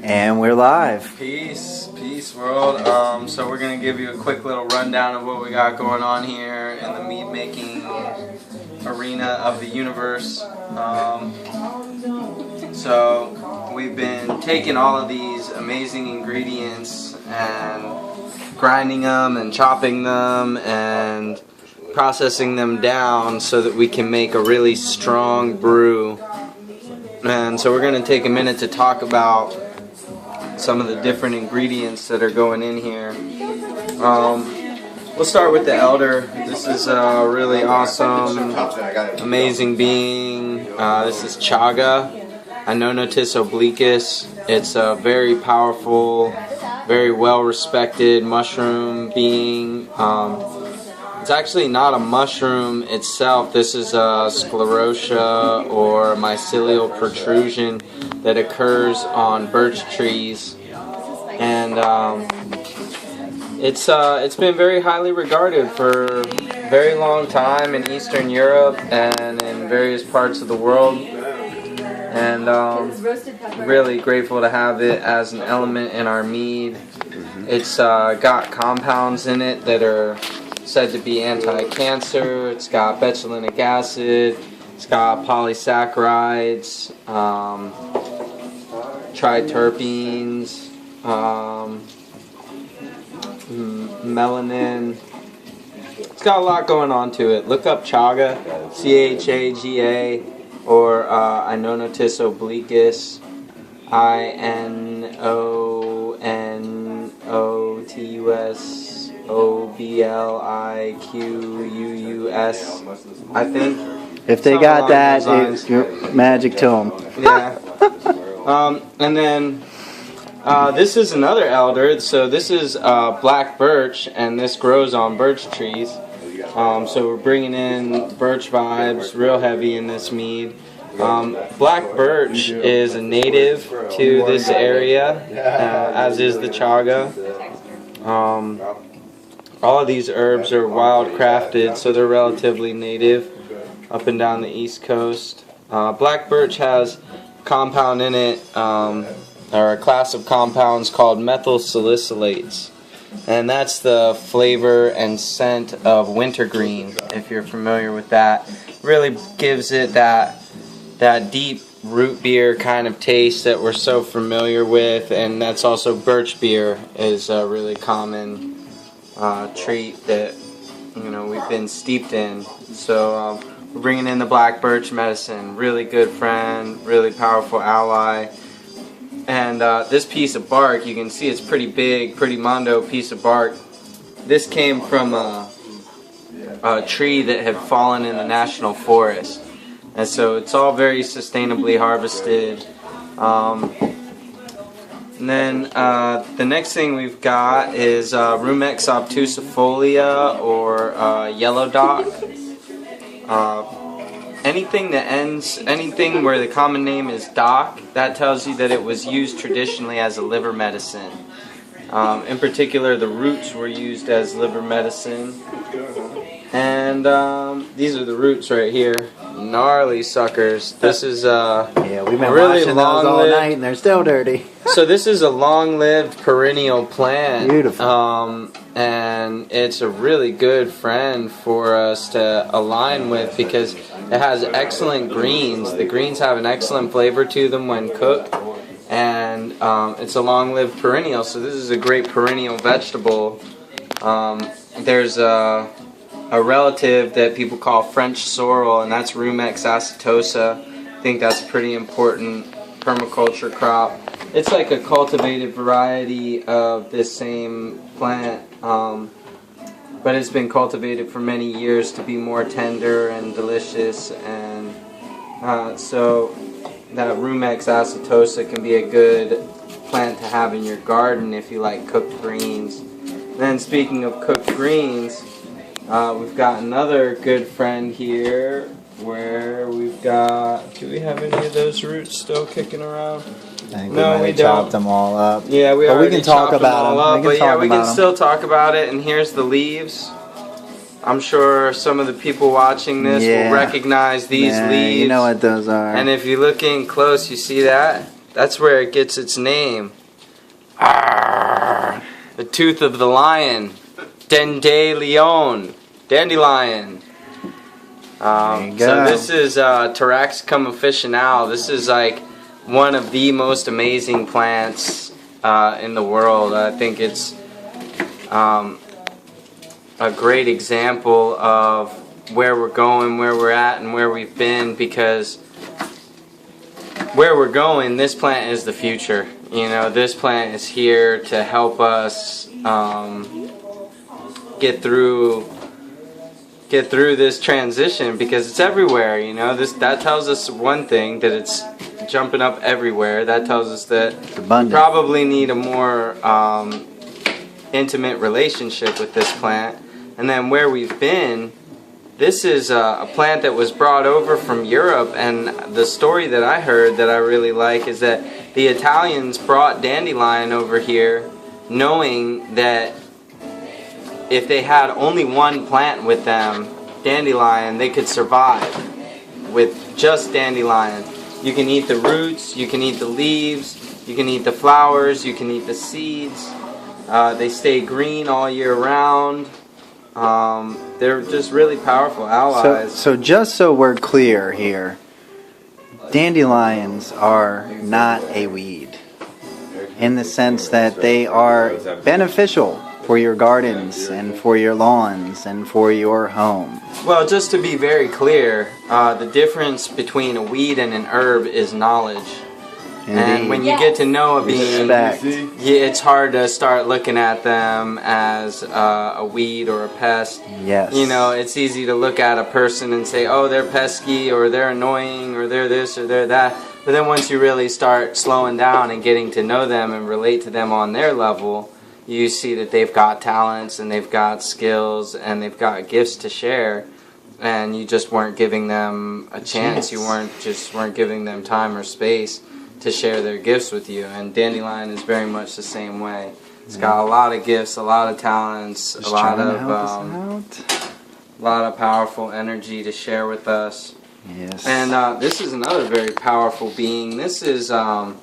And we're live. Peace world. So we're gonna give you a quick little rundown of what we got going on here in the mead making arena of the universe. So we've been taking all of these amazing ingredients and grinding them and chopping them and processing them down so that we can make a really strong brew. And so we're going to take a minute to talk about some of the different ingredients that are going in here. We'll start with the elder. This is a really awesome, amazing being. This is chaga, Anonotis obliquus. It's a very powerful, very well-respected mushroom being. It's actually not a mushroom itself. This is a sclerotia or mycelial protrusion that occurs on birch trees, and it's been very highly regarded for a very long time in Eastern Europe and in various parts of the world, and really grateful to have it as an element in our mead. It's got compounds in it that are said to be anti-cancer. It's got betulinic acid, it's got polysaccharides, triterpenes, melanin. It's got a lot going on to it. Look up chaga, C-H-A-G-A, or Anonotis obliquus, I-N-O-N-O-T-U-S O-B-L-I-Q-U-U-S, I think. If they got that, it's magic to them. Yeah. And then this is another elder. So this is black birch, and this grows on birch trees. So we're bringing in birch vibes real heavy in this mead. Black birch is a native to this area, as is the chaga. All of these herbs are wild crafted, so they're relatively native up and down the East Coast. Black birch has a compound in it, or a class of compounds called methyl salicylates. And that's the flavor and scent of wintergreen, if you're familiar with that. Really gives it that deep root beer kind of taste that we're so familiar with, and that's also birch beer is a really common treat that we've been steeped in. So we're bringing in the black birch medicine, really good friend, really powerful ally. And this piece of bark, you can see it's pretty big, pretty mondo piece of bark. This came from a tree that had fallen in the national forest, and so it's all very sustainably harvested. And then the next thing we've got is Rumex obtusifolia, or yellow dock. Anything where the common name is dock, that tells you that it was used traditionally as a liver medicine. In particular, the roots were used as liver medicine. And these are the roots right here. Gnarly suckers. This is yeah, we've been really washing those all night and they're still dirty. So this is a long-lived perennial plant. Beautiful. And it's a really good friend for us to align with because it has excellent greens. The greens have an excellent flavor to them when cooked, and it's a long-lived perennial. So this is a great perennial vegetable. There's a relative that people call French sorrel, and that's Rumex acetosa. I think that's a pretty important permaculture crop. It's like a cultivated variety of this same plant, but it's been cultivated for many years to be more tender and delicious, and so that Rumex acetosa can be a good plant to have in your garden if you like cooked greens. Then speaking of cooked greens, we've got another good friend here where we've got, do we have any of those roots still kicking around? I think no, we chopped them all up. Yeah, we can talk about them. But yeah, we can still talk about it. And here's the leaves. I'm sure some of the people watching this will recognize these leaves. You know what those are. And if you look in close, you see that? That's where it gets its name. Arrgh. The tooth of the lion. Dandelion. Dandelion. So this is Taraxacum officinale. This is like one of the most amazing plants in the world. I think it's a great example of where we're going, where we're at, and where we've been, because where we're going, this plant is the future. You know, this plant is here to help us get through this transition, because it's everywhere. You know, that tells us one thing, that it's jumping up everywhere. That tells us that we probably need a more intimate relationship with this plant. And then where we've been, this is a plant that was brought over from Europe, and the story that I heard that I really like is that the Italians brought dandelion over here knowing that if they had only one plant with them, dandelion, they could survive with just dandelion. You can eat the roots, you can eat the leaves, you can eat the flowers, you can eat the seeds. They stay green all year round. They're just really powerful allies. So just so we're clear here, dandelions are not a weed, in the sense that they are beneficial for your gardens and for your lawns and for your home. Well, just to be very clear, the difference between a weed and an herb is knowledge. Indeed. And when you get to know a being, Respect. it's hard to start looking at them as a weed or a pest. Yes. You know, it's easy to look at a person and say, oh, they're pesky, or they're annoying, or they're this, or they're that. But then once you really start slowing down and getting to know them and relate to them on their level, you see that they've got talents and they've got skills and they've got gifts to share. And you just weren't giving them a chance. You weren't giving them time or space to share their gifts with you. And dandelion is very much the same way. It's got a lot of gifts, a lot of talents, a lot of powerful energy to share with us. Yes. And this is another very powerful being. This is Smilax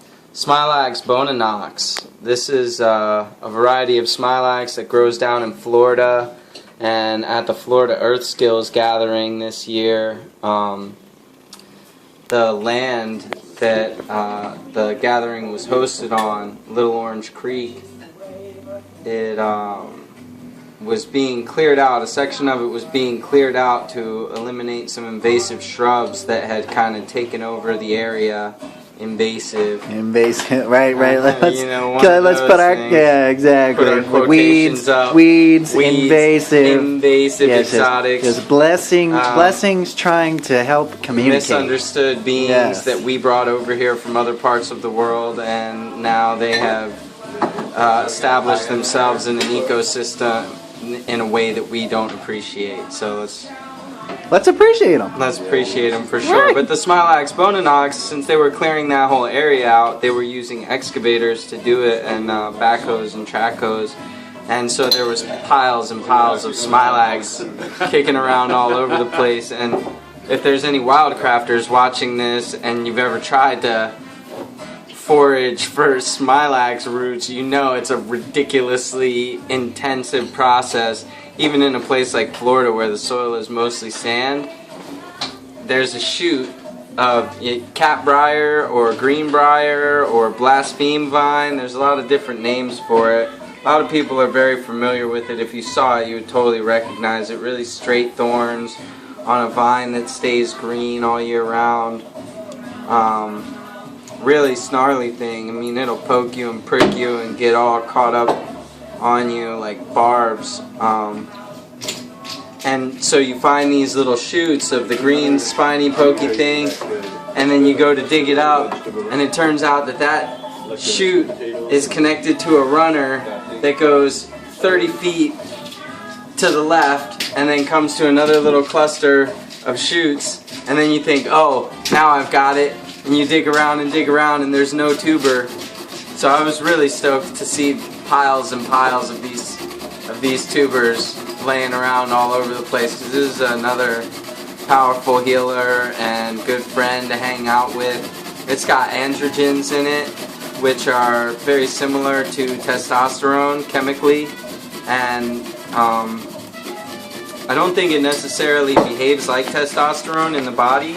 boninox. This is a variety of Smilax that grows down in Florida. And at the Florida Earth Skills Gathering this year, the land that the gathering was hosted on, Little Orange Creek, it was being cleared out. A section of it was being cleared out to eliminate some invasive shrubs that had kind of taken over the area. Invasive, right. Let's you know, let's put our exactly. Put our quotations up. Weeds, invasive, yes, exotics. Just blessings trying to help communicate. Misunderstood beings that we brought over here from other parts of the world, and now they have established themselves in an ecosystem in a way that we don't appreciate. So let's appreciate them. Let's appreciate them for sure. Right. But the Smilax boninox, since they were clearing that whole area out, they were using excavators to do it, and backhoes and track hoes. And so there was piles and piles of Smilax kicking around all over the place. And if there's any wildcrafters watching this and you've ever tried to forage for Smilax roots, you know it's a ridiculously intensive process. Even in a place like Florida where the soil is mostly sand, there's a shoot of catbrier or greenbrier or blaspheme vine. There's a lot of different names for it. A lot of people are very familiar with it. If you saw it, you would totally recognize it. Really straight thorns on a vine that stays green all year round. Really snarly thing. I mean, it'll poke you and prick you and get all caught up on you like barbs. And so you find these little shoots of the green spiny pokey thing, and then you go to dig it up, and it turns out that shoot is connected to a runner that goes 30 feet to the left and then comes to another little cluster of shoots, and then you think, oh, now I've got it, and you dig around and there's no tuber. So I was really stoked to see piles and piles of these tubers laying around all over the place, because this is another powerful healer and good friend to hang out with. It's got androgens in it, which are very similar to testosterone chemically, and I don't think it necessarily behaves like testosterone in the body,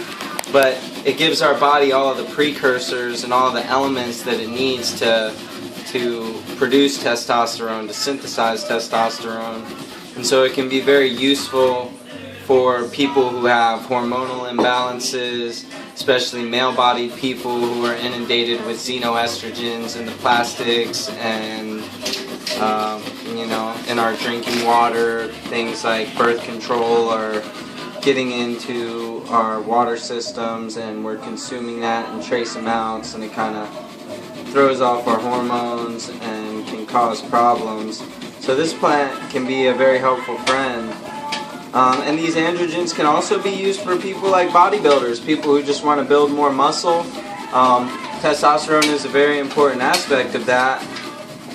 but it gives our body all of the precursors and all the elements that it needs to produce testosterone, to synthesize testosterone. And so it can be very useful for people who have hormonal imbalances, especially male-bodied people who are inundated with xenoestrogens in the plastics and you know, in our drinking water. Things like birth control are getting into our water systems, and we're consuming that in trace amounts, and it kind of throws off our hormones and can cause problems. So this plant can be a very helpful friend. And these androgens can also be used for people like bodybuilders, people who just want to build more muscle. Testosterone is a very important aspect of that,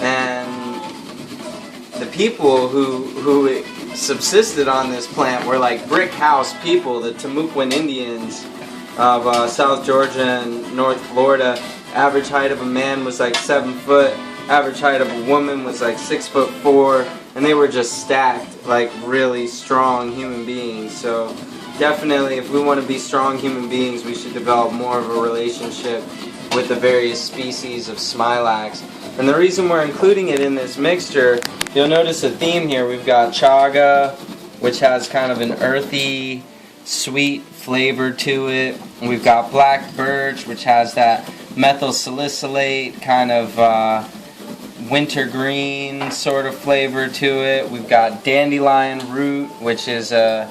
and the people who subsisted on this plant were like brick house people, the Timucuan Indians of South Georgia and North Florida. Average height of a man was like 7 foot, average height of a woman was like 6'4", and they were just stacked like really strong human beings. So definitely, if we want to be strong human beings, we should develop more of a relationship with the various species of smilax. And the reason we're including it in this mixture, you'll notice a theme here. We've got chaga, which has kind of an earthy, sweet flavor to it. And we've got black birch, which has that methyl salicylate kind of wintergreen sort of flavor to it. We've got dandelion root, which is a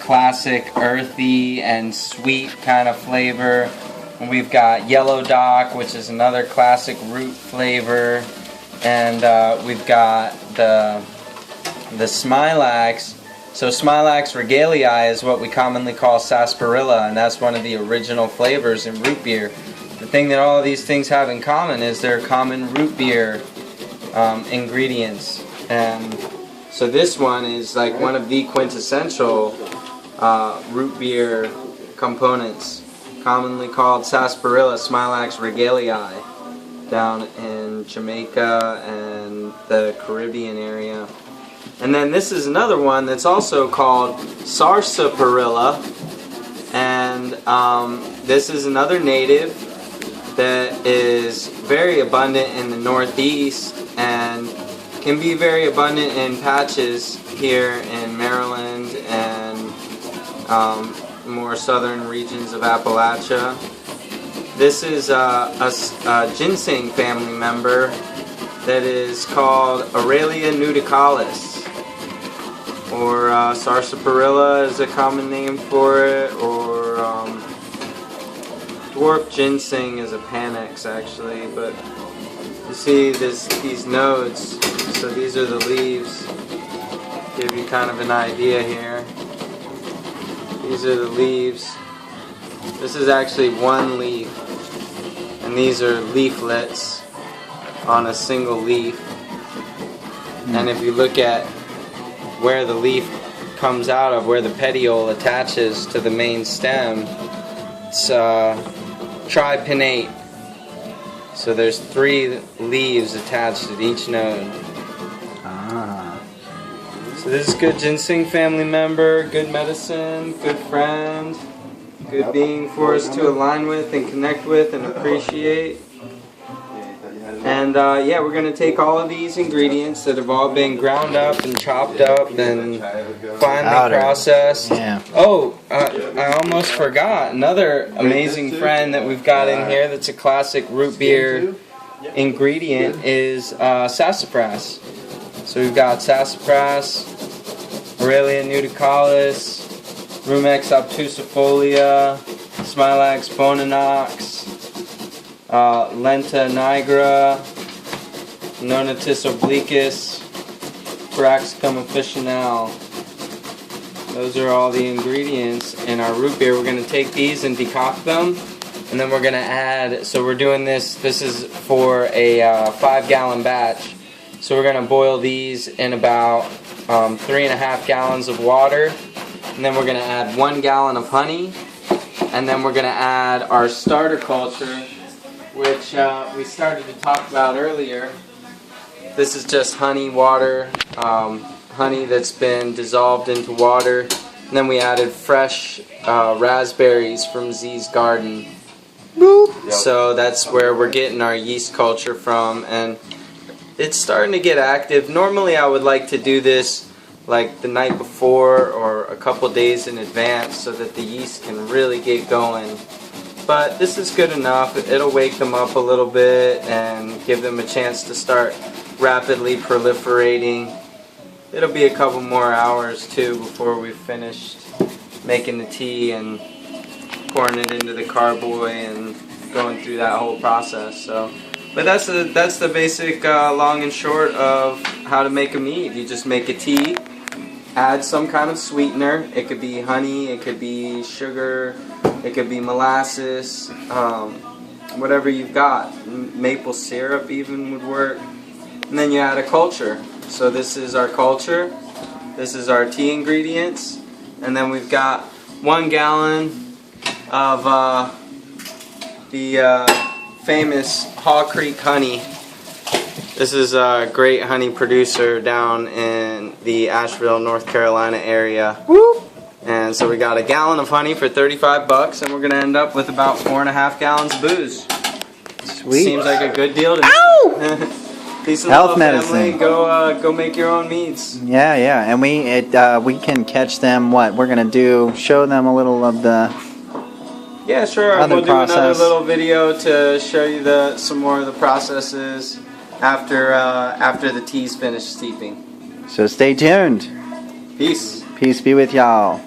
classic earthy and sweet kind of flavor. And we've got yellow dock, which is another classic root flavor. And we've got the smilax. So smilax regalii is what we commonly call sarsaparilla, and that's one of the original flavors in root beer. The thing that all of these things have in common is they're common root beer ingredients. And so this one is like one of the quintessential root beer components, commonly called sarsaparilla, smilax regalii, down in Jamaica and the Caribbean area. And then this is another one that's also called sarsaparilla, and this is another native that is very abundant in the Northeast and can be very abundant in patches here in Maryland and more southern regions of Appalachia. This is a ginseng family member that is called Aurelia nudicalis, or sarsaparilla is a common name for it, or dwarf ginseng is a panax actually. But you see these nodes, so these are the leaves. Give you kind of an idea here. These are the leaves. This is actually one leaf, and these are leaflets on a single leaf. And if you look at where the leaf comes out of, where the petiole attaches to the main stem, it's tripinnate. So there's 3 leaves attached at each node. So this is good ginseng family member, good medicine, good friend, good being for us to align with and connect with and appreciate. And yeah, we're going to take all of these ingredients that have all been ground up and chopped up and finely processed. Yeah. Oh, I almost forgot. Another amazing friend that we've got in here that's a classic root beer ingredient is sassafras. So we've got sassafras, Aurelia nudicalis, Rumex obtusifolia, Smilax bonanox, Lenta nigra, Nonatus obliquus, Paraxicum officinale. Those are all the ingredients in our root beer. We're going to take these and decoct them, and then we're going to add, so we're doing this is for a 5-gallon batch. So we're going to boil these in about 3.5 gallons of water, and then we're going to add 1 gallon of honey, And then we're going to add our starter culture, which we started to talk about earlier. This is just honey, water, honey that's been dissolved into water. And then we added fresh raspberries from Z's garden. Boop. So that's where we're getting our yeast culture from, and it's starting to get active. Normally I would like to do this like the night before or a couple days in advance so that the yeast can really get going. But this is good enough. It'll wake them up a little bit and give them a chance to start rapidly proliferating. It'll be a couple more hours too before we've finished making the tea and pouring it into the carboy and going through that whole process. So, but that's the basic long and short of how to make a mead. You just make a tea, add some kind of sweetener. It could be honey, it could be sugar, it could be molasses, whatever you've got. Maple syrup even would work. And then you add a culture. So this is our culture, this is our tea ingredients, and then we've got 1 gallon of the famous Haw Creek honey. This is a great honey producer down in the Asheville, North Carolina area. Woo! And so we got a gallon of honey for 35 bucks, and we're going to end up with about 4.5 gallons of booze. Sweet. Seems like a good deal to me. Ow! Peace and Health love, medicine. family. Go make your own meads. Yeah, and we can catch them. What we're gonna do? Show them a little of the. Yeah, sure. Other We'll do process. another little video to show you some more of the processes after the tea's finished steeping. So stay tuned. Peace. Peace be with y'all.